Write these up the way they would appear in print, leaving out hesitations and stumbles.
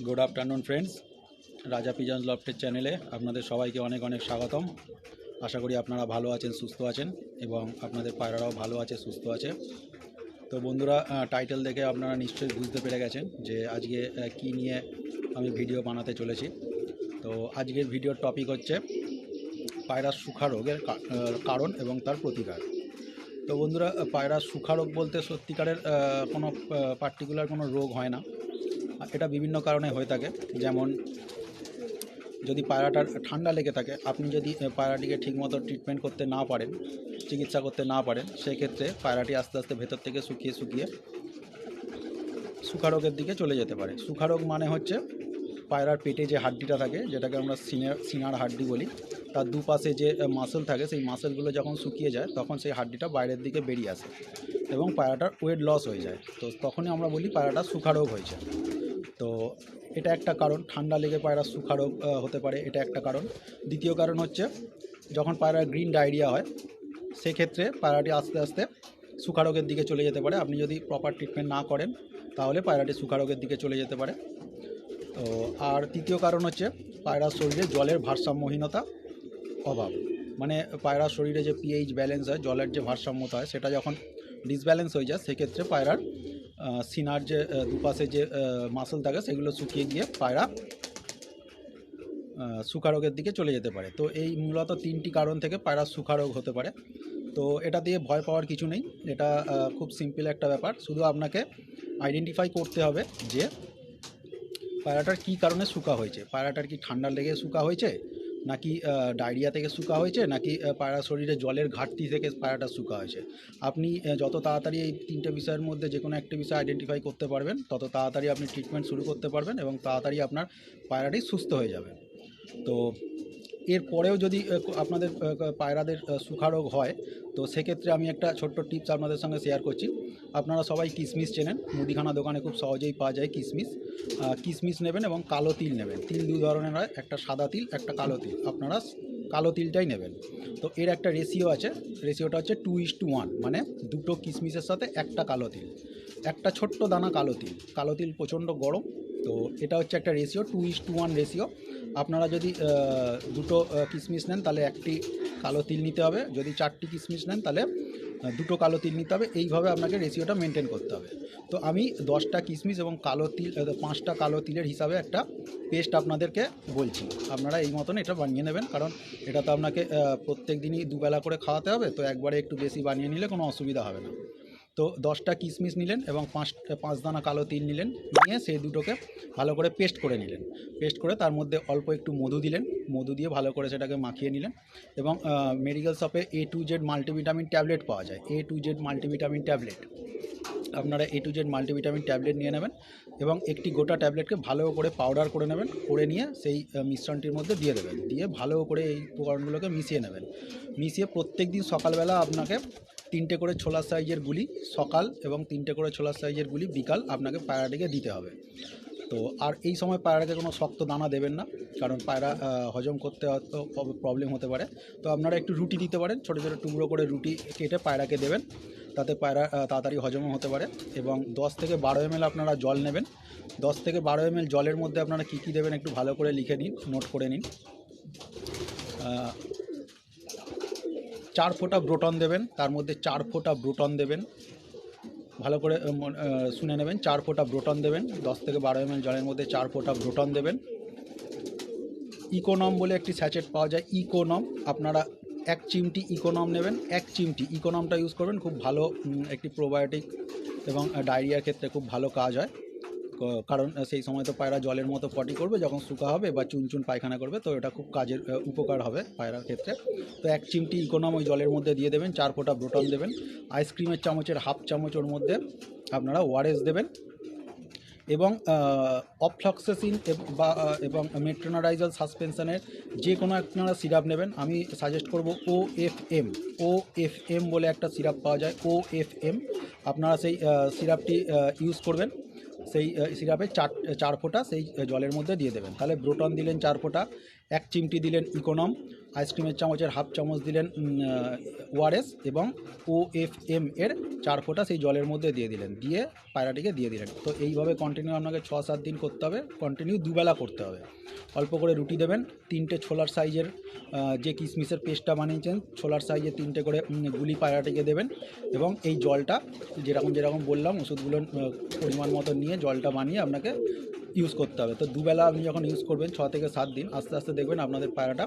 Good afternoon friends, রাজা pigeons লফটের চ্যানেলে আপনাদের সবাইকে অনেক অনেক স্বাগতম। আশা করি আপনারা ভালো আছেন, সুস্থ আছেন এবং আপনাদের পায়রারাও ভালো আছে, সুস্থ আছে। তো বন্ধুরা, টাইটেল দেখে আপনারা নিশ্চয়ই বুঝতে পেরে গেছেন যে আজকে কি নিয়ে আমি ভিডিও বানাতে চলেছি। তো আজকের ভিডিওর টপিক হচ্ছে পায়রার সুখা রোগের কারণ এবং তার প্রতিকার। তো বন্ধুরা, পায়রার সুখা রোগ বলতে সত্যিকারের কোনো পার্টিকুলার কোনো রোগ হয় না। এটা বিভিন্ন কারণে হয়ে থাকে। যেমন যদি পায়রাটার ঠান্ডা লেগে থাকে, আপনি যদি পায়রাটিকে ঠিকমতো ট্রিটমেন্ট করতে না পারেন, চিকিৎসা করতে না পারেন, সেক্ষেত্রে পায়রাটি আস্তে আস্তে ভেতর থেকে শুকিয়ে শুকিয়ে সুখারোগের দিকে চলে যেতে পারে। সুখারোগ মানে হচ্ছে পায়রার পেটে যে হাড্ডিটা থাকে, যেটাকে আমরা সিনার হাড্ডি বলি, তার দুপাশে যে মাসল থাকে, সেই মাসলগুলো যখন শুকিয়ে যায় তখন সেই হাড্ডিটা বাইরের দিকে বেরিয়ে আসে এবং পায়রাটার ওয়েট লস হয়ে যায়। তো তখনই আমরা বলি পায়রাটা সুখারোগ হয়েছে। তো এটা একটা কারণ, ঠান্ডা লেগে পায়রার সুখারোগ হতে পারে, এটা একটা কারণ। দ্বিতীয় কারণ হচ্ছে যখন পায়রার গ্রিন ডায়রিয়া হয়, সেক্ষেত্রে পায়রাটি আস্তে আস্তে সুখারোগের দিকে চলে যেতে পারে। আপনি যদি প্রপার ট্রিটমেন্ট না করেন তাহলে পায়রাটি সুখারোগের দিকে চলে যেতে পারে। তো আর তৃতীয় কারণ হচ্ছে পায়রার শরীরে জলের ভারসাম্যহীনতা, অভাব। মানে পায়রার শরীরে যে পিএইচ ব্যালেন্স হয়, জলের যে ভারসাম্যতা হয়, সেটা যখন ডিসব্যালেন্স হয়ে যায়, সেক্ষেত্রে পায়রার সিনার যে দুপাশে যে মাসল থাকে সেগুলো শুকিয়ে গিয়ে পায়রা সুখারোগের দিকে চলে যেতে পারে। তো এই মূলত তিনটি কারণ থেকে পায়রার সুখারোগ হতে পারে। তো এটা দিয়ে ভয় পাওয়ার কিছু নেই, এটা খুব সিম্পল একটা ব্যাপার। শুধু আপনাকে আইডেন্টিফাই করতে হবে যে পায়রাটার কী কারণে শুকা হয়েছে। পায়রাটার কি ঠান্ডা লেগে শুকা হয়েছে, নাকি ডায়রিয়া থেকে শুকা হয়েছে, নাকি পায়রার শরীরে জলের ঘাটতি থেকে পায়রাটা শুকা হয়েছে। আপনি যত তাড়াতাড়ি এই তিনটে বিষয়ের মধ্যে যে কোনো একটা বিষয় আইডেন্টিফাই করতে পারবেন, তত তাড়াতাড়ি আপনি ট্রিটমেন্ট শুরু করতে পারবেন এবং তাড়াতাড়ি আপনার পায়রাটি সুস্থ হয়ে যাবে। তো এরপরেও যদি আপনাদের পায়রাদের সুখারোগ হয়, তো সেক্ষেত্রে আমি একটা ছোট্ট টিপস আপনাদের সঙ্গে শেয়ার করছি। আপনারা সবাই কিশমিশ চেনেন, মুদিখানা দোকানে খুব সহজেই পাওয়া যায় কিশমিশ। কিশমিশ নেবেন এবং কালো তিল নেবেন। তিল দু ধরনের হয়, একটা সাদা তিল, একটা কালো তিল। আপনারা কালো তিলটাই নেবেন। তো এর একটা রেশিও আছে, রেশিওটা হচ্ছে 2:1, মানে দুটো কিশমিশের সাথে একটা কালো তিল, একটা ছোট্ট দানা কালো তিল। কালো তিল প্রচণ্ড গরম। তো এটা হচ্ছে একটা রেশিও, 2:1 রেশিও। আপনারা যদি দুটো কিশমিশ নেন তাহলে একটি কালো তিল নিতে হবে, যদি 4টি কিশমিশ নেন তাহলে দুটো কালো তিল নিতে হবে। এইভাবে আপনাকে রেশিওটা মেনটেন করতে হবে। তো আমি 10টা কিশমিশ এবং কালো তিল 5টা কালো তিলের হিসাবে একটা পেস্ট আপনাদেরকে বলছি। আপনারা এই মতন এটা বানিয়ে নেবেন, কারণ এটা তো আপনাকে প্রত্যেক দিনই দুবেলা করে খাওয়াতে হবে। তো একবারে একটু বেশি বানিয়ে নিলে কোনো অসুবিধা হবে না। তো 10টা কিশমিশ নিলেন এবং 5 দানা কালো তিল নিলেন, নিয়ে সেই দুটোকে ভালো করে পেস্ট করে নিলেন। পেস্ট করে তার মধ্যে অল্প একটু মধু দিলেন, মধু দিয়ে ভালো করে সেটাকে মাখিয়ে নিলেন। এবং মেডিকেল শপে A to Z multivitamin tablet পাওয়া যায়, A to Z multivitamin tablet. আপনারা A to Z multivitamin tablet নিয়ে নেবেন এবং একটি গোটা ট্যাবলেটকে ভালো করে পাউডার করে নেবেন, করে নিয়ে সেই মিশ্রণটির মধ্যে দিয়ে দেবেন। দিয়ে ভালো করে এই উপকরণগুলোকে মিশিয়ে নেবেন। মিশিয়ে প্রত্যেক দিন সকালবেলা আপনাকে 3টে করে ছোলার সাইজের গুলি সকাল এবং 3টে করে ছোলার সাইজের গুলি বিকাল আপনাকে পায়রাটিকে দিতে হবে। তো আর এই সময় পায়রাকে কোনো শক্ত দানা দেবেন না, কারণ পায়রা হজম করতে হয়তো প্রবলেম হতে পারে। তো আপনারা একটু রুটি দিতে পারেন, ছোটো ছোটো টুকরো করে রুটি কেটে পায়রাকে দেবেন, তাতে পায়রা তাড়াতাড়ি হজমও হতে পারে। এবং 10 থেকে 12 ml আপনারা জল নেবেন। 10 থেকে 12 ml জলের মধ্যে আপনারা কী কী দেবেন একটু ভালো করে লিখে নিন, নোট করে নিন। 4 ফোঁটা ব্রোটন দেবেন, তার মধ্যে 4 ফোঁটা ব্রোটন দেবেন। ভালো করে শুনে নেবেন, 4 ফোঁটা ব্রোটন দেবেন। 10 থেকে 12 ml জলের মধ্যে 4 ফোঁটা ব্রোটন দেবেন। ইকোনম বলে একটি স্যাচেট পাওয়া যায়, ইকোনম। আপনারা 1 চিমটি ইকোনম নেবেন, 1 চিমটি ইকোনমটা ইউজ করবেন, খুব ভালো একটি প্রোবায়োটিক এবং ডায়রিয়ার ক্ষেত্রে খুব ভালো কাজ হয়। কারণ সেই সময় তো পায়রা জলের মতো পটি করবে যখন শুকা হবে বা চুনচুন পায়খানা করবে, তো এটা খুব কাজের উপকার হবে পায়রার ক্ষেত্রে। তো 1 চিমটি ইকোনম ওই জলের মধ্যে দিয়ে দেবেন, 4 ফোঁটা ব্রোটন দেবেন। আইসক্রিমের চামচের হাফ চামচ ওর মধ্যে আপনারা ওআরএস দেবেন। এবং অফ্লক্সাসিন এবং মেট্রোনাডাইজাল সাসপেনশনের যে কোনো আপনারা সিরাপ নেবেন। আমি সাজেস্ট করব OFM বলে একটা সিরাপ পাওয়া যায়, OFM। আপনারা সেই সিরাপটি ইউজ করবেন। সেই সিরাপে 4 ফোঁটা সেই জলের মধ্যে দিয়ে দেবেন। তাহলে ব্রোটন দিলেন 4 ফোঁটা, 1 চিমটি দিলেন ইকোনম, আইসক্রিমের চামচের হাফ চামচ দিলেন ওআরএস এবং OFM এর 4 ফোঁটা সেই জলের মধ্যে দিয়ে দিলেন, দিয়ে পায়রাটিকে দিয়ে দিলেন। তো এইভাবে কন্টিনিউ আপনাকে 6-7 দিন করতে হবে, কন্টিনিউ দুবেলা করতে হবে। অল্প করে রুটি দেবেন, 3টে ছোলার সাইজের যে কিশমিশের পেস্টটা বানিয়েছেন ছোলার সাইজের 3টে করে গুলি পায়রাটিকে দেবেন, এবং এই জলটা যেরকম বললাম ওষুধগুলোর পরিমাণ মতো নিয়ে জলটা বানিয়ে আপনাকে ইউজ করতে হবে। তো দুবেলা আপনি যখন ইউজ করবেন 6 থেকে 7 দিন, আস্তে আস্তে দেখবেন আপনাদের পায়রাটা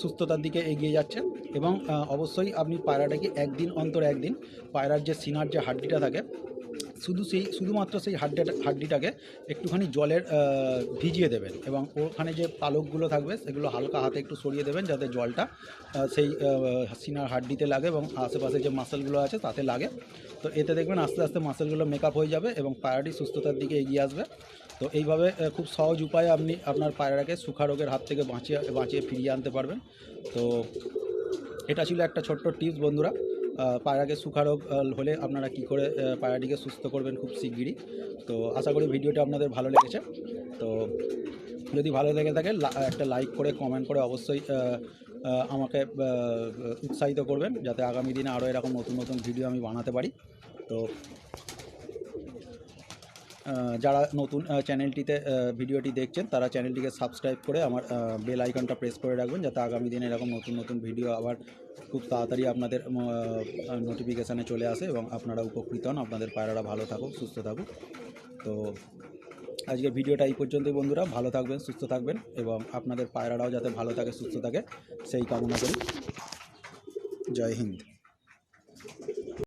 সুস্থতার দিকে এগিয়ে যাচ্ছে। এবং অবশ্যই আপনি পায়রাটাকে একদিন অন্তর একদিন পায়রার যে সিনার যে হাড্ডিটা থাকে শুধুমাত্র সেই হাড্ডিটাকে একটুখানি জলের ভিজিয়ে দেবেন, এবং ওখানে যে পালকগুলো থাকবে সেগুলো হালকা হাতে একটু সরিয়ে দেবেন যাতে জলটা সেই সিনার হাড্ডিতে লাগে এবং আশেপাশে যে মাসেলগুলো আছে তাতে লাগে। তো এতে দেখবেন আস্তে আস্তে মাসেলগুলো মেকআপ হয়ে যাবে এবং পায়রাটি সুস্থতার দিকে এগিয়ে আসবে। তো এইভাবে খুব সহজ উপায়ে আপনি আপনার পায়রাকে সুখা রোগের হাত থেকে বাঁচিয়ে ফিরিয়ে আনতে পারবেন। তো এটা ছিল একটা ছোট্ট টিপস বন্ধুরা, পায়রাকে সুখা রোগ হলে আপনারা কী করে পায়রাটিকে সুস্থ করবেন খুব শিগগিরই। তো আশা করি ভিডিওটা আপনাদের ভালো লেগেছে। তো যদি ভালো লেগে থাকে একটা লাইক করে কমেন্ট করে অবশ্যই আমাকে উৎসাহিত করবেন, যাতে আগামী দিনে আরও এরকম নতুন নতুন ভিডিও আমি বানাতে পারি। তো যারা নতুন চ্যানেলটিতে ভিডিওটি দেখছেন তারা চ্যানেলটিকে সাবস্ক্রাইব করে আমার বেল আইকনটা প্রেস করে রাখবেন, যাতে আগামী দিনে এরকম নতুন নতুন ভিডিও আবার খুব তাড়াতাড়ি আপনাদের নোটিফিকেশানে চলে আসে এবং আপনারা উপকৃত হন, আপনাদের পায়রারা ভালো থাকুক, সুস্থ থাকুক। তো আজকের ভিডিওটা এই পর্যন্তই বন্ধুরা, ভালো থাকবেন, সুস্থ থাকবেন এবং আপনাদের পায়রারাও যাতে ভালো থাকে, সুস্থ থাকে সেই কামনা করি। জয় হিন্দ।